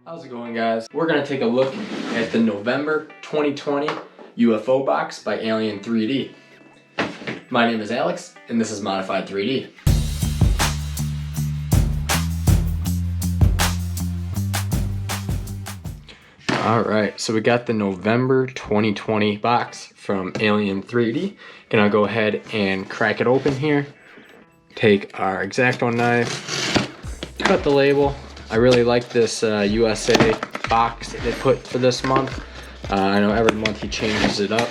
How's it going, guys? We're gonna take a look at the November 2020 UFO box by Alien3d. My name is Alex, and this is Modified 3D. Alright, so we got the November 2020 box from Alien3d. Gonna go ahead and crack it open here. Take our X-Acto knife, cut the label. I really like this USA box that they put for this month. I know every month he changes it up.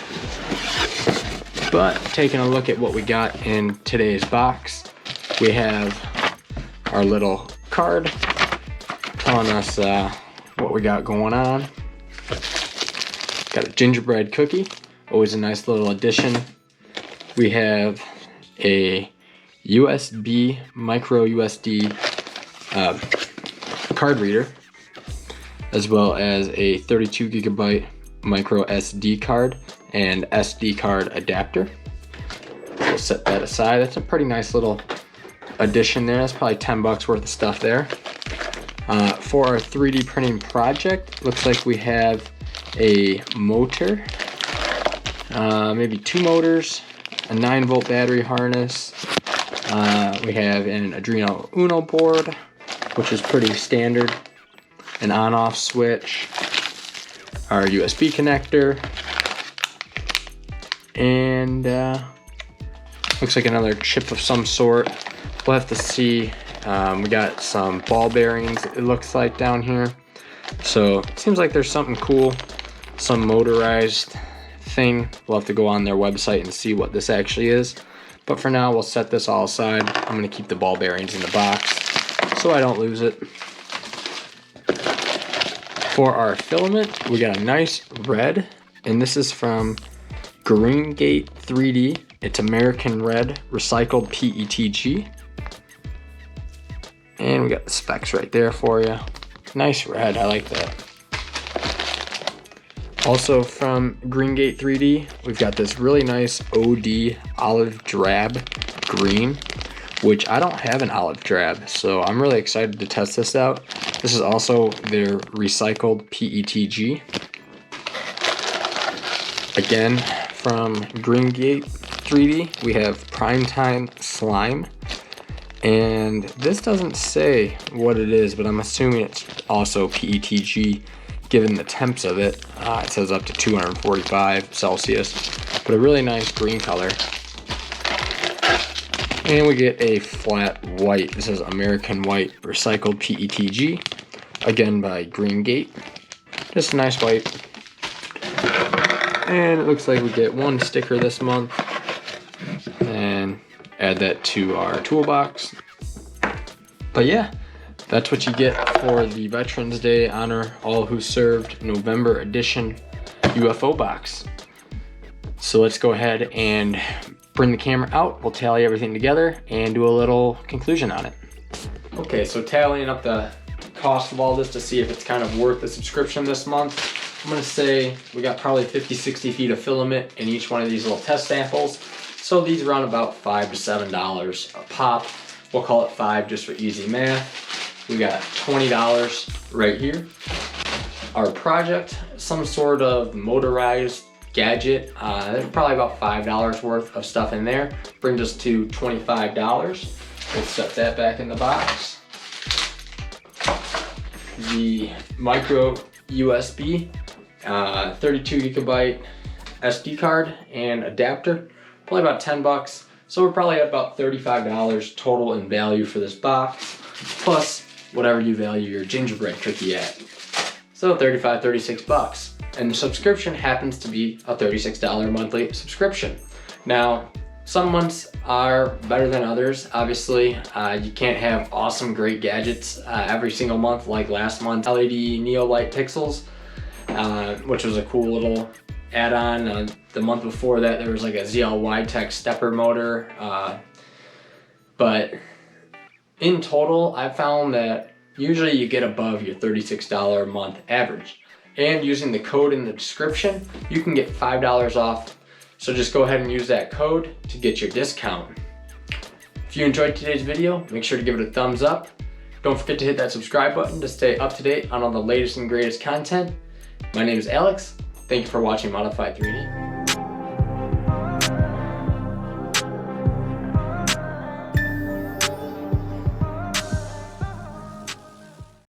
But taking a look at what we got in today's box, we have our little card telling us what we got going on. Got a gingerbread cookie, always a nice little addition. We have a USB, micro USB card reader, as well as a 32 gigabyte micro SD card and SD card adapter. We'll set that aside. That's a pretty nice little addition there. That's probably 10 bucks worth of stuff there. For our 3D printing project, looks like we have a motor, maybe 2 motors, a 9-volt battery harness. We have an Arduino Uno board, which is pretty standard, an on-off switch, our USB connector, and looks like another chip of some sort. We'll have to see. We got some ball bearings, it looks like, down here. So it seems like there's something cool, some motorized thing. We'll have to go on their website and see what this actually is. But for now, we'll set this all aside. I'm going to keep the ball bearings in the box so I don't lose it. For our filament, we got a nice red, and this is from Creality. It's American Red Recycled PETG. And we got the specs right there for you. Nice red, I like that. Also from Creality, we've got this really nice OD olive drab green, which I don't have an olive drab, so I'm really excited to test this out. This is also their recycled PETG. Again, from Creality, we have Primetime Slime. And this doesn't say what it is, but I'm assuming it's also PETG, given the temps of it. It says up to 245 Celsius, but a really nice green color. And we get a flat white. This is American White Recycled PETG, again by Creality. Just a nice white. And it looks like we get one sticker this month. And add that to our toolbox. But yeah, that's what you get for the Veterans Day Honor All Who Served November edition UFO box. So let's go ahead and bring the camera out. We'll tally everything together and do a little conclusion on it. Okay, so tallying up the cost of all this to see if it's kind of worth the subscription this month. I'm gonna say we got probably 50-60 feet of filament in each one of these little test samples. So these run about $5 to $7 a pop. We'll call it 5 just for easy math. We got $20 right here. Our project, some sort of motorized gadget. There's probably about $5 worth of stuff in there. Brings us to $25. We'll set that back in the box. The micro USB, 32 gigabyte SD card and adapter. Probably about 10 bucks. So we're probably at about $35 total in value for this box, plus whatever you value your gingerbread cookie at. So 35, 36 bucks. And the subscription happens to be a $36 monthly subscription. Now, some months are better than others. Obviously, you can't have awesome, great gadgets every single month like last month. LED Neo Light Pixels, which was a cool little add-on. The month before that, there was like a ZL Tech stepper motor. But in total, I found that usually you get above your $36 a month average. And using the code in the description, you can get $5 off. So just go ahead and use that code to get your discount. If you enjoyed today's video, make sure to give it a thumbs up. Don't forget to hit that subscribe button to stay up to date on all the latest and greatest content. My name is Alex. Thank you for watching Modified 3D.